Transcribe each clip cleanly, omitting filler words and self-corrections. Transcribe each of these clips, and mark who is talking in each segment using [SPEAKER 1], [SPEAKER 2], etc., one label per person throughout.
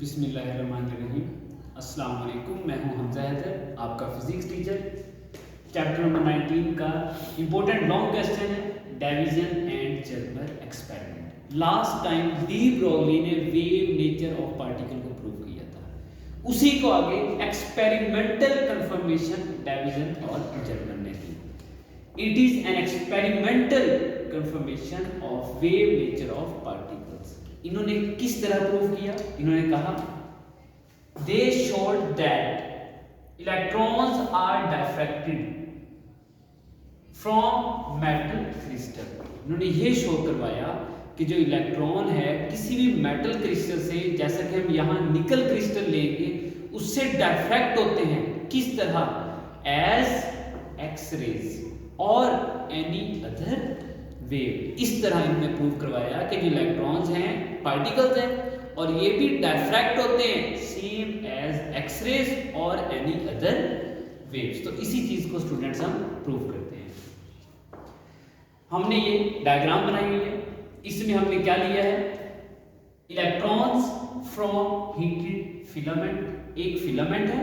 [SPEAKER 1] बिस्मिल्लाहिर्रहमानिर्रहीम। अस्सलाम वालेकुम। मैं हूं हमजा हैदर, आपका फिजिक्स टीचर। चैप्टर नंबर 19 का इम्पोर्टेंट लॉन्ग क्वेश्चन है, Davisson and Germer experiment. Last time de Broglie ने वेव नेचर ऑफ पार्टिकल को प्रूव किया था, उसी को आगे एक्सपेरिमेंटल कंफर्मेशन डिवीजन और जर्मर ने दी। It is an experimental confirmation of wave nature of particles. इन्होंने किस तरह प्रूव किया? इन्होंने कहा they showed that electrons are diffracted from metal crystal. इन्होंने ये शो करवाया कि जो इलेक्ट्रॉन है किसी भी मेटल क्रिस्टल से, जैसा कि हम यहाँ निकल क्रिस्टल लेंगे, उससे डायफ्रैक्ट होते हैं। किस तरह? एज एक्स रेज और एनी अदर वेव। इस तरह इन्होंने प्रूव करवाया कि जो इलेक्ट्रॉन्स हैं पार्टिकल्स हैं और ये भी डायफ्रैक्ट होते हैं सेम एज एक्स रेज और एनी अदर वेव्स। तो इसी चीज को स्टूडेंट्स हम प्रूव करते हैं। हमने ये डायग्राम बनाई हुई है, इसमें हमने क्या लिया है? Electrons from heated filament. एक फिलामेंट है,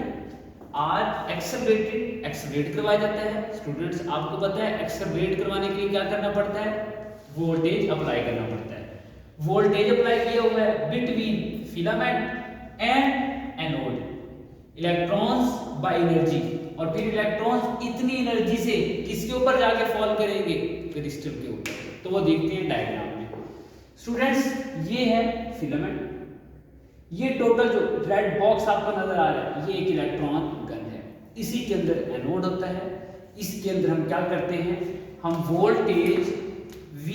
[SPEAKER 1] आर एक्सेलरेटेड, एक्सेलरेट करवाया जाता है। स्टूडेंट्स आपको पता है एक्सेलरेट करवाने के लिए क्या करना पड़ता है? वोल्टेज अप्लाई करना पड़ता है। वोल्टेज अप्लाई किया हुआ है between filament and anode. Electrons by energy, और फिर इलेक्ट्रॉन्स इतनी एनर्जी से किसके ऊपर जाके फॉल करेंगे? क्रिस्टल के ऊपर। तो वो देखते हैं डायग्राम में। स्टूडेंट्स ये है फिलामेंट, ये टोटल जो रेड बॉक्स आपको नजर आ रहा है ये एक इलेक्ट्रॉन गन है। इसी के अंदर एनोड होता है। इसके अंदर हम क्या करते हैं? हम वोल्टेज V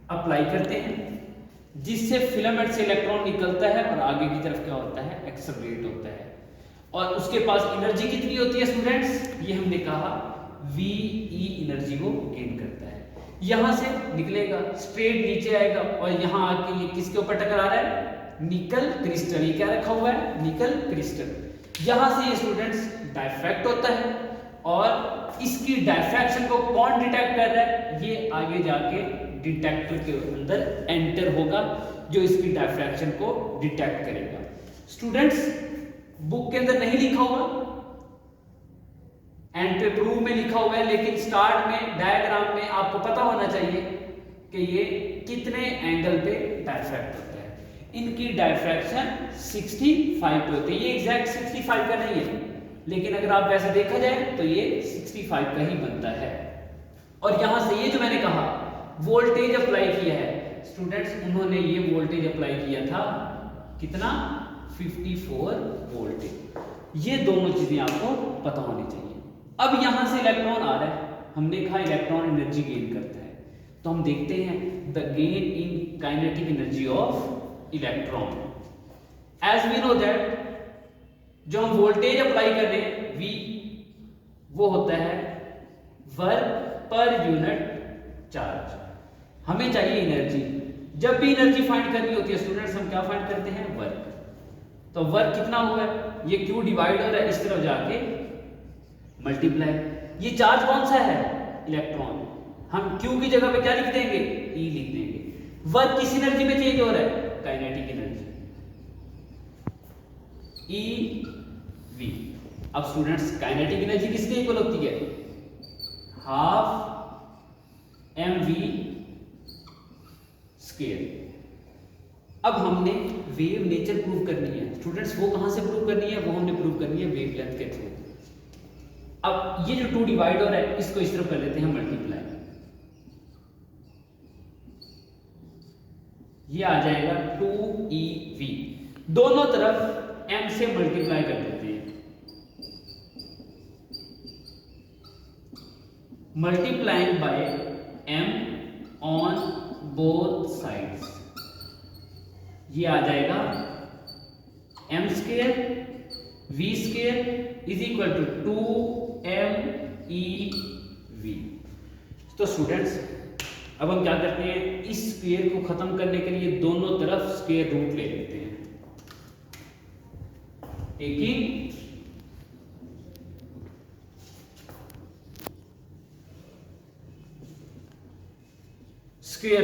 [SPEAKER 1] अप्लाई करते हैं, जिससे फिलामेंट से इलेक्ट्रॉन निकलता है और आगे की तरफ क्या होता है? एक्सेलरेट होता है। और उसके पास एनर्जी कितनी होती है स्टूडेंट्स? ये हमने कहा VE एनर्जी को गेन करता है। यहां से निकलेगा, स्ट्रेट नीचे आएगा और यहां आके ये किसके ऊपर टकरा रहा है? Nickel crystal. ये क्या रखा हुआ है? Nickel crystal. यहां से ये स्टूडेंट्स डायफ्रैक्ट होता है और इसकी डायफ्रैक्शन को कौन डिटेक्ट कर रहा है? ये आगे जाके डिटेक्टर के अंदर एंटर होगा जो इसकी डायफ्रैक्शन को डिटेक्ट करेगा। स्टूडेंट्स बुक के अंदर नहीं लिखा हुआ, एंड पे प्रूव में लिखा हुआ है, लेकिन स्टार्ट में डायग्राम में आपको पता होना चाहिए कि ये कितने एंगल पे डायफ्रैक्ट होता है। इनकी डायफ्रैक्शन 65 पे होती है। ये एग्जैक्ट 65 का नहीं है, लेकिन अगर आप वैसे देखा जाए तो ये 65 का ही बनता है। और यहां से ये जो मैंने कहा वोल्टेज अप्लाई किया है, स्टूडेंट्स उन्होंने ये वोल्टेज अप्लाई किया था कितना? 54 वोल्टेज। ये दोनों चीजें आपको पता होनी चाहिए। अब यहां से इलेक्ट्रॉन आ रहा है, हमने कहा इलेक्ट्रॉन एनर्जी गेन करता है, तो हम देखते हैं the gain in kinetic energy of electron. As we know that जो हम वोल्टेज अप्लाई कर रहे हैं V, वो होता है वर्क पर यूनिट चार्ज। हमें चाहिए एनर्जी। जब भी एनर्जी फाइंड करनी होती है स्टूडेंट्स, हम क्या फाइंड करते हैं? वर्क। तो वर्क कितना हुआ है? ये Q डिवाइड हो रहा है, इस तरफ जाके मल्टीप्लाई। ये चार्ज कौन सा है? इलेक्ट्रॉन। हम Q की जगह पे क्या लिख देंगे? E लिख देंगे। वर्क किस एनर्जी में चेंज हो रहा है? Kinetic energy EV। अब स्टूडेंट्स काइनेटिक एनर्जी किसके इक्वल होती है? Half mv square. अब हमने वेव नेचर प्रूव करनी है स्टूडेंट्स। वो कहां से प्रूव करनी है? वो हमने प्रूव करनी है वेवलेंथ के थ्रू। अब ये जो 2 डिवाइड हो रहा है, इसको इस तरफ कर लेते हैं मल्टीप्लाई। ये आ जाएगा 2ev। दोनों तरफ m से मल्टीप्लाई कर देते हैं। Multiplying by m on both sides, ये आ जाएगा m square v square is equal to 2mev। तो स्टूडेंट्स अब हम क्या करते हैं? इस स्क्वायर को खत्म करने के लिए दोनों तरफ स्क्वायर रूट ले लेते हैं। एक ही स्क्वायर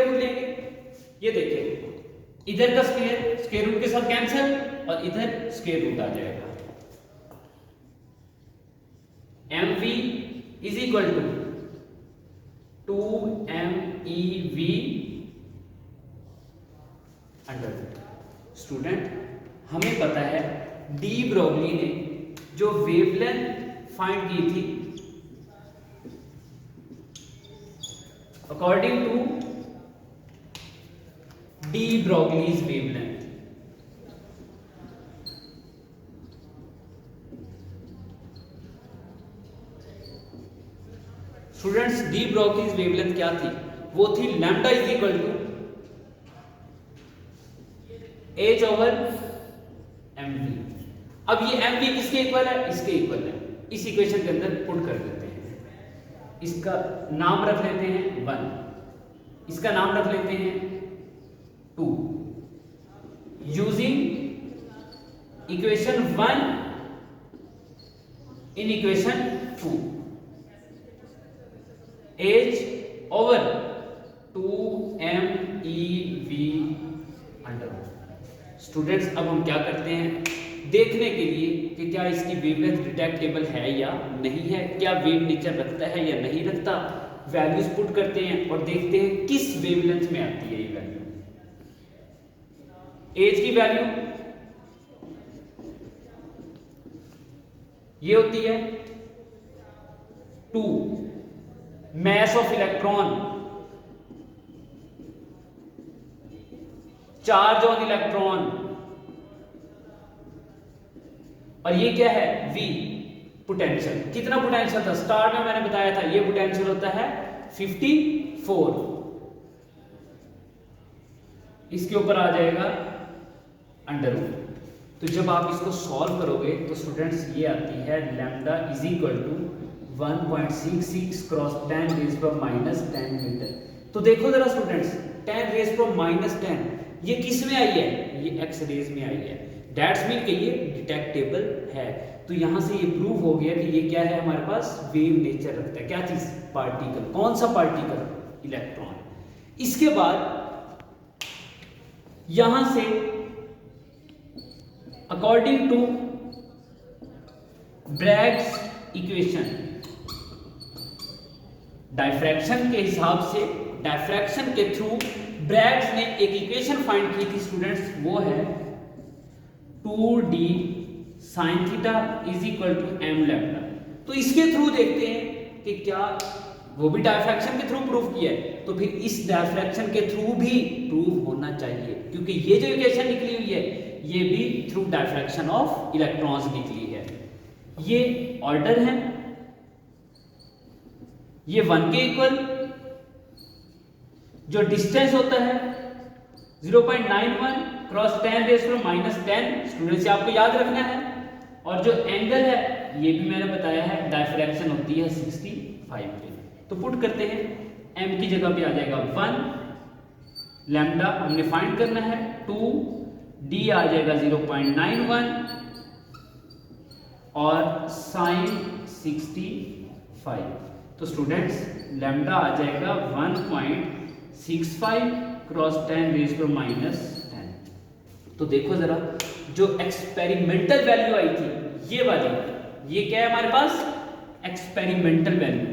[SPEAKER 1] रूट लेंगे। ये देखिए इधर का स्क्वायर रूट के साथ कैंसिल और इधर स्क्वायर रूट आ जाएगा। mv is equal to 2mev under root. Student हमें पता है डी ब्रोगली ने जो वेवलेंथ फाइंड की थी according to de Broglie's wavelength, students de Broglie's wavelength क्या थी? वो थी lambda is equal to h over mv। अब ये mv किसके इक्वल है? इसके इक्वल है। इस इक्वेशन के अंदर पुट कर देते हैं। इसका नाम रख लेते हैं 1, इसका नाम रख लेते हैं 2। Using equation 1 in equation 2, h over 2mev under root. Students अब हम क्या करते हैं देखने के लिए कि क्या इसकी वेवलेंथ डिटेक्टेबल है या नहीं है, क्या वेव नेचर रखता है या नहीं रखता। वैल्यूज पुट करते हैं और देखते हैं किस वेवलेंथ में आती है ये वैल्यू। एज की वैल्यू ये होती है 2। mass of electron, charge on electron, और ये क्या है V, पोटेंशियल। कितना पोटेंशियल था? स्टार्ट में मैंने बताया था ये पोटेंशियल होता है 54। इसके ऊपर आ जाएगा अंडर रूट। तो जब आप इसको सॉल्व करोगे तो स्टूडेंट्स ये आती है lambda is equal to 1.66 cross 10 raise पर -10 मीटर। तो देखो जरा स्टूडेंट्स 10 रेज़ पर -10 ये किस में आई है? ये एक्स रेज में आई है। दैट्स मीन कि ये डिटेक्टेबल है। तो यहां से ये प्रूव हो गया कि ये क्या है हमारे पास वेव नेचर रखता है। क्या चीज? पार्टिकल। कौन सा पार्टिकल? इलेक्ट्रॉन। इसके बाद यहां से according to Bragg's equation, diffraction के हिसाब से, डायफ्रैक्शन के थ्रू ब्रैग्स ने एक इक्वेशन फाइंड की थी स्टूडेंट्स, वो है 2d sin theta is equal to m lambda. तो इसके थ्रू देखते हैं कि क्या वो भी डायफ्रैक्शन के थ्रू प्रूव किया है, तो फिर इस डायफ्रैक्शन के थ्रू भी प्रूव होना चाहिए, क्योंकि ये जो इक्वेशन निकली हुई है ये भी थ्रू डायफ्रैक्शन ऑफ इलेक्ट्रॉन्स निकली है। ये ऑर्डर है, ये 1 के इक्वल, जो डिस्टेंस होता है 0.91 क्रॉस 10 रेज़ पर -10, स्टूडेंट्स से आपको याद रखना है। और जो एंगल है ये भी मैंने बताया है, डायफ्रैक्शन होती है 65 पे। तो पुट करते हैं, m की जगह पे आ जाएगा 1, लैम्डा हमने फाइंड करना है 2, d आ जाएगा 0.91 और sin 65। तो स्टूडेंट्स लैम्डा आ जाएगा 1.65 क्रॉस 10 रेज़ पर -10। तो देखो जरा जो एक्सपेरिमेंटल वैल्यू आई थी ये वाली, ये क्या है हमारे पास? Experimental value.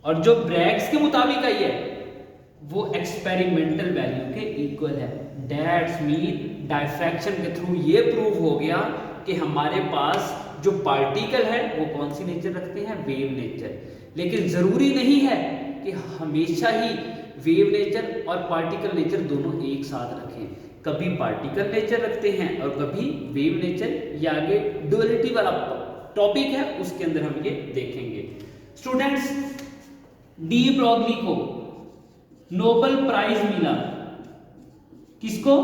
[SPEAKER 1] और जो ब्रैग्स के मुताबिक आई है वो एक्सपेरिमेंटल वैल्यू के इक्वल है। दैट्स मीन डायफ्रैक्शन के थ्रू ये प्रूव हो गया कि हमारे पास जो पार्टिकल है वो कौन सी नेचर रखते हैं? Wave nature. लेकिन जरूरी नहीं है कि हमेशा ही वेव नेचर और पार्टिकल नेचर दोनों एक साथ रखें। कभी पार्टिकल नेचर रखते हैं और कभी वेव नेचर। ये आगे डुअलिटी वाला टॉपिक है, उसके अंदर हम ये देखेंगे। स्टूडेंट्स डी ब्रोगली को नोबेल प्राइज मिला। किसको?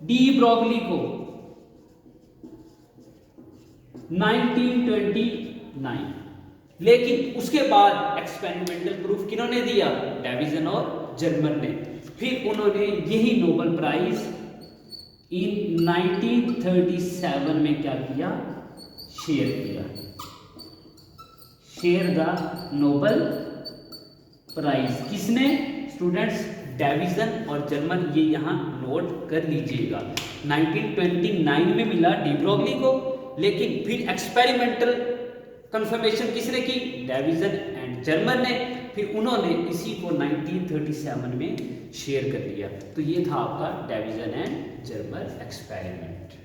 [SPEAKER 1] डी ब्रोगली को 1929। लेकिन उसके बाद एक्सपेरिमेंटल प्रूफ किन्होंने दिया? डेविसन और जर्मन ने। फिर उन्होंने यही नोबेल प्राइज इन 1937 में क्या किया? शेयर किया। Share the Nobel prize. किसने? स्टूडेंट्स डेविसन और जर्मन, ये यहाँ नोट कर लीजिएगा। 1929 में मिला डी ब्रोगली को, लेकिन फिर एक्सपेरिमेंटल कंफर्मेशन किसने की? डेविसन एंड जर्मन ने। फिर उन्होंने इसी को 1937 में शेयर कर लिया। तो ये था आपका डेविसन एंड जर्मन एक्सपेरिमेंट।